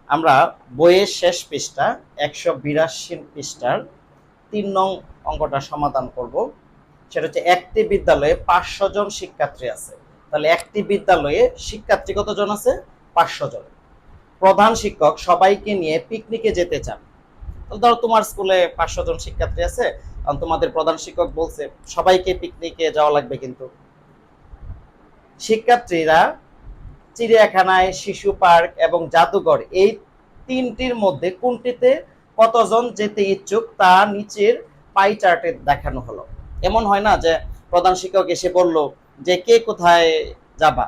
আমরা বইয়ের শেষ পৃষ্ঠা 182 পৃষ্ঠার 3 নং অঙ্কটা সমাধান করব। সেটা হচ্ছে একটি বিদ্যালয়ে 500 জন শিক্ষার্থী আছে। তাহলে একটি বিদ্যালয়ে শিক্ষার্থী কতজন আছে? 500 জন। প্রধান শিক্ষক সবাইকে নিয়ে পিকনিকে যেতে চান। ধরো তোমার স্কুলে 500 জন শিক্ষার্থী আছে, কারণ তোমাদের প্রধান শিক্ষক বলছে সবাইকে পিকনিকে যাওয়া লাগবে। কিন্তু শিক্ষার্থীরা চিড়িয়াখানায়, শিশু পার্ক এবং জাদুঘর এই তিনটির মধ্যে কোনটিতে কতজন যেতে ইচ্ছুক তা নিচের পাই চার্টে দেখানো হলো। এমন হয় না যে প্রধান শিক্ষক এসে বলল যে কে কোথায় যাবা,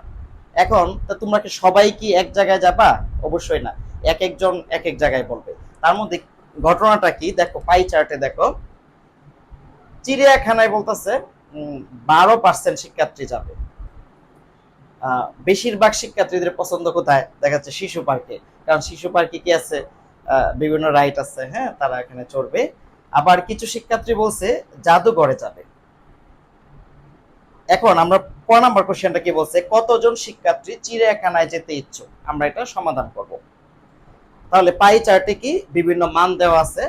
এখন তা তোমরা কি সবাই কি এক জায়গায় যাবা? অবশ্যই না, এক একজন এক এক জায়গায় বলবে। তার মধ্যে ঘটনাটা কি দেখো, পাই চার্টে দেখো। চিড়িয়াখানায় বলতেছে 12% শিক্ষার্থী যাবে। বেশিরভাগ শিক্ষার্থীদের পছন্দ কোথায়? দেখা যাচ্ছে শিশু পার্কে, কারণ শিশু পার্কে কি আছে? বিভিন্ন রাইড আছে, হ্যাঁ, তারা এখানে চড়বে। আবার কিছু শিক্ষার্থী বলছে জাদুঘরে যাবে। এখন আমরা ক নাম্বার কোশ্চেনটা কি বলছে, কতজন শিক্ষার্থী চিড়িয়াখানায় যেতে ইচ্ছুক, আমরা এটা সমাধান করব। তাহলে পাই চার্টে কি বিভিন্ন মান দেওয়া আছে।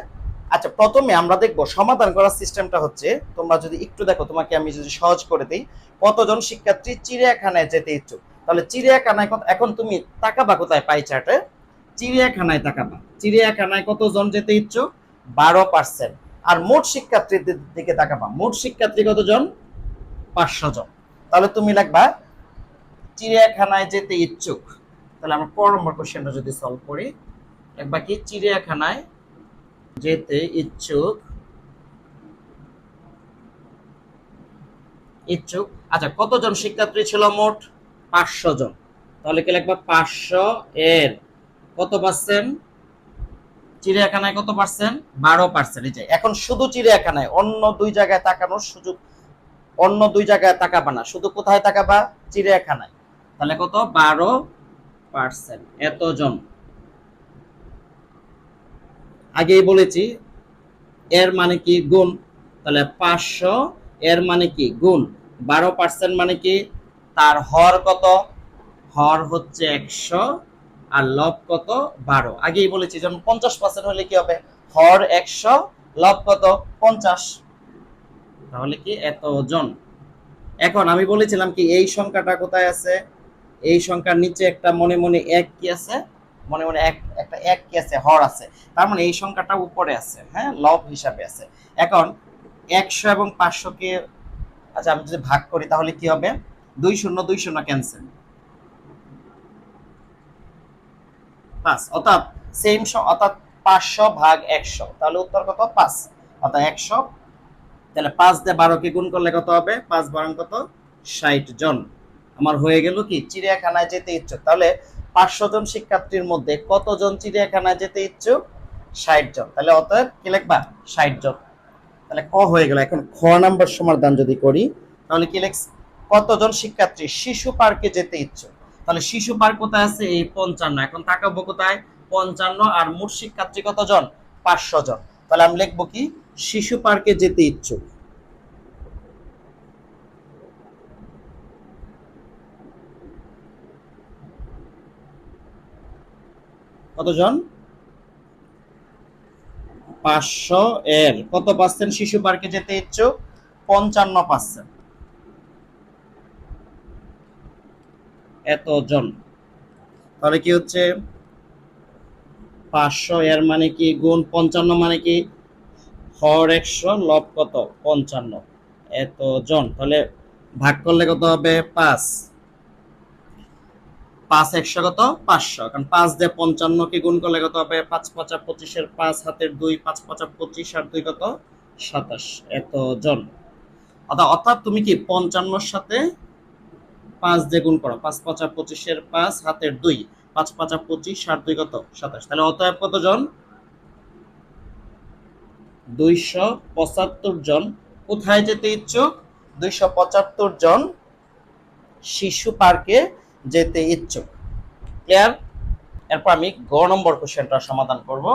আচ্ছা, প্রথমে আমরা দেখব সমাধান করার সিস্টেমটা হচ্ছে, তোমরা যদি একটু দেখো, তোমাকে আমি যদি সহজ করে দিই, কতজন শিক্ষার্থী চিড়িয়াখানায় যেতে ইচ্ছুক। তাহলে চিড়িয়াখানায় এখন তুমি তাকাবা কোথায়? পাই চার্টে চিড়িয়াখানায় তাকাবা। চিড়িয়াখানায় কতজন যেতে ইচ্ছুক? 12%। আর মোট শিক্ষার্থীর দিকে তাকাবা, মোট শিক্ষার্থী কতজন? 500 জন। তাহলে তুমি লিখবা চিড়িয়াখানায় যেতে ইচ্ছুক। তাহলে আমরা ক নম্বর কোশ্চেনটা যদি সলভ করি, লিখবা কি চিড়িয়াখানায় যেতে ইচ্ছুক ইচ্ছুক। আচ্ছা, কতজন শিক্ষার্থী ছিল মোট? 500 জন। তাহলে কি লিখবা 500 এর কত পার্সেন্ট? চিড়িয়াখানায় কত পার্সেন্ট? 12%। এই যে এখন শুধু চিড়িয়াখানায়, অন্য দুই জায়গায় তাকানোর সুযোগ, অন্য দুই জায়গায় তাকাবা না, শুধু কোথায় তাকাবা? চিড়িয়াখানায়। তাহলে কত? 12%, এতজন। আগেই বলেছি এর মানে কি? গুণ। তাহলে 500 এর মানে কি? গুণ। 12% মানে কি? তার হর কত? হর হচ্ছে 100, আর লব কত? 12। আগেই বলেছি যেমন 50% হলে কি হবে? হর 100, লব কত? 50। তাহলে কি এতজন। এখন আমি বলেছিলাম কি এই সংখ্যাটা কোথায় আছে? এই সংখ্যার নিচে একটা মনে মনে এক কি আছে? মনে মনে একটা এক কি আছে? হর আছে। তার মানে এই সংখ্যাটা উপরে আছে, হ্যাঁ, লব হিসাবে আছে। এখন 100 এবং 500 কে, আচ্ছা, আমি যদি ভাগ করি তাহলে কি হবে? 2 শূন্য ক্যান্সেল, 5, অর্থাৎ সেম, অর্থাৎ 500 ভাগ 100, তাহলে উত্তর কত? 5, অর্থাৎ 100। তাহলে 5 দিয়ে 12 কে গুণ করলে কত হবে? 5 12 কত? 60 জন। আমার হয়ে গেল কি চিড়িয়াখানায় যেতে ইচ্ছুক। তাহলে 500 জন শিক্ষার্থীর মধ্যে কতজন চিড়িয়াখানায় যেতে ইচ্ছুক? 60 জন। তাহলে অতএব কি লিখবা? 60 জন। তাহলে ক হয়ে গেল। এখন খ নাম্বার সমাধান যদি করি, তাহলে কি লিখছ? কতজন শিক্ষার্থী শিশু পার্কে যেতে ইচ্ছুক। তাহলে শিশু পার্ক কোথায় আছে? এই 55। এখন তাকাবো কোথায়? 55, আর মোট শিক্ষার্থী কতজন? 500 জন। তাহলে আমি লিখবো কি শিশু পার্কে যেতে ইচ্ছুক কতজন? 500 এর কত পার্সেন্ট শিশু পার্কে যেতে ইচ্ছুক? 55%, এতজন। তাহলে কি হচ্ছে? 500 এর মানে কি? গুণ 55 মানে কি? হর 100, লব কত? 55, এতজন। তাহলে ভাগ করলে কত হবে? 5, 5 100 কত? 500। কারণ 5 দিয়ে 55 কে গুণ করলে কত হবে? 5 5 25 এর 5 হাতের 2, 5 5 25 আর 2 কত? 27, এতজন। অর্থাৎ তুমি কি 55-র সাথে 5 দিয়ে গুণ করো, 5 5 25 এর 5 হাতের 2, 5 5 25 আর 2 কত? 27। তাহলে অতএব কতজন? 275 জন কোথায় যেতে ইচ্ছুক? 275 জন শিশু পার্কে যেতে ইচ্ছুক। ক্লিয়ার? এরপর আমি গ নম্বর কোশ্চেনটা সমাধান করব।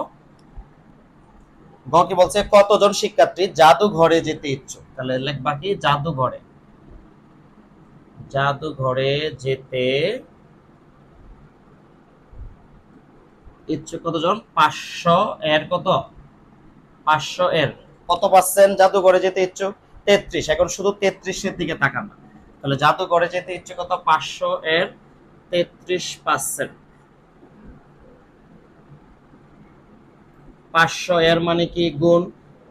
গ কি বলছে? কতজন শিক্ষার্থী জাদুঘরে যেতে ইচ্ছুক। তাহলে লিখবা কি জাদুঘরে। জাদুঘরে যেতে ইচ্ছুক কতজন? 500 এর কত? 500 এর কত পার্সেন্ট জাদুঘরে যেতে ইচ্ছুক? 33। এখন শুধু 33 এর দিকে তাকান না, তাহলে জাদুঘরে যেতে ইচ্ছুক কত? 500 এর 33%। 500 এর মানে কি? গুণ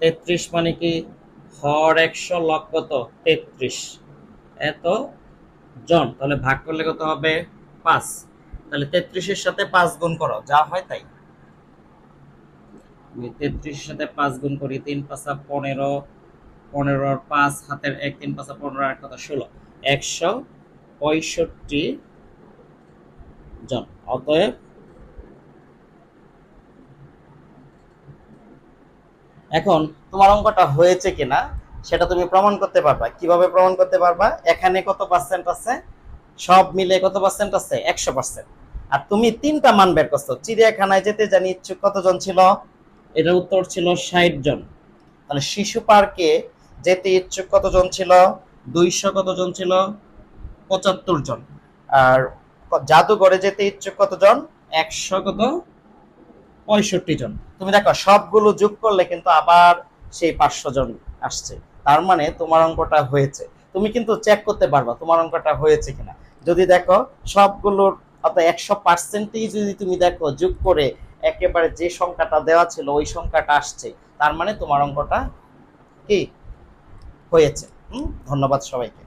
33 মানে কি? হর 100 লব কত? 33 এত জন, তাহলে ভাগ করলে কত হবে? 5। তাহলে 33 এর সাথে 5 গুণ করো, যা হয় তাই। আমি 33 এর সাথে 5 গুণ করি, 3 5 15, 15 আর 5 হাতের 1, 3 5 15 আর কত 16, 165 জন। অতএব এখন তোমার অঙ্কটা হয়েছে কিনা সেটা তুমি প্রমাণ করতে পারবা। কিভাবে প্রমাণ করতে পারবা? এখানে কত পার্সেন্ট আছে? সব মিলে কত পার্সেন্ট আছে? 100%। আর তুমি তিনটা মান বের করছো। চিড়িয়াখানায় যেতে জানি ইচ্ছুক কতজন ছিল? এটার উত্তর ছিল 60 জন। তাহলে শিশু পার্কে যেতে ইচ্ছুক কতজন ছিল? 200 কতজন ছিল? 75 জন। আর জাদুঘরে যেতে ইচ্ছুক কতজন? 100 কত? 65 জন। তুমি দেখো সবগুলো যোগ করলে কিন্তু আবার সেই 500 জন আসছে। তার মানে তোমার অঙ্কটা হয়েছে। তুমি কিন্তু চেক করতে পারবা তোমার অঙ্কটা হয়েছে কিনা। যদি দেখো সবগুলোর অর্থাৎ 100%ই যদি তুমি দেখো যোগ করে একেবারে যে সংখ্যাটা দেওয়া ছিল ওই সংখ্যাটা আসছে, তার মানে তোমার অঙ্কটা কি হয়েছে। ধন্যবাদ সবাইকে।